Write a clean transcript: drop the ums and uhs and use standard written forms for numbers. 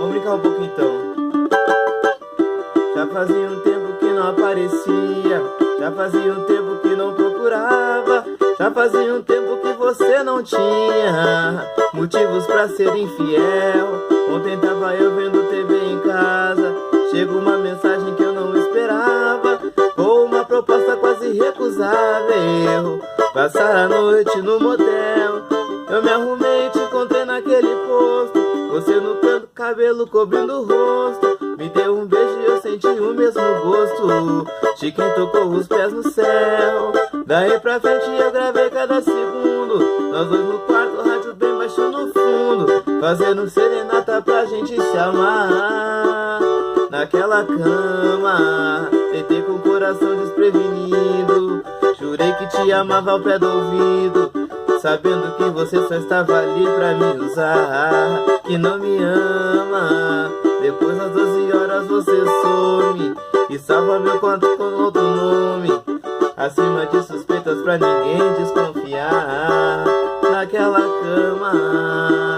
Vamos brincar um pouco então. Já fazia um tempo que não aparecia, já fazia um tempo que não procurava, já fazia um tempo que você não tinha motivos pra ser infiel. Ontem tava eu vendo TV em casa, chegou uma mensagem que eu não esperava, ou uma proposta quase recusável, passar a noite no motel. Eu me arrumei e te encontrei naquele posto, você no canto, cabelo cobrindo o rosto. Me deu um beijo e eu senti o mesmo gosto de quem tocou os pés no céu. Daí pra frente eu gravei cada segundo, nós dois no quarto, rádio bem baixo no fundo, fazendo serenata pra gente se amar. Naquela cama, deitei com o coração desprevenido, jurei que te amava ao pé do ouvido, sabendo que você só estava ali pra me usar, que não me ama. Depois das 12 horas você some e salva meu conto com outro nome, acima de suspeitas pra ninguém desconfiar. Naquela cama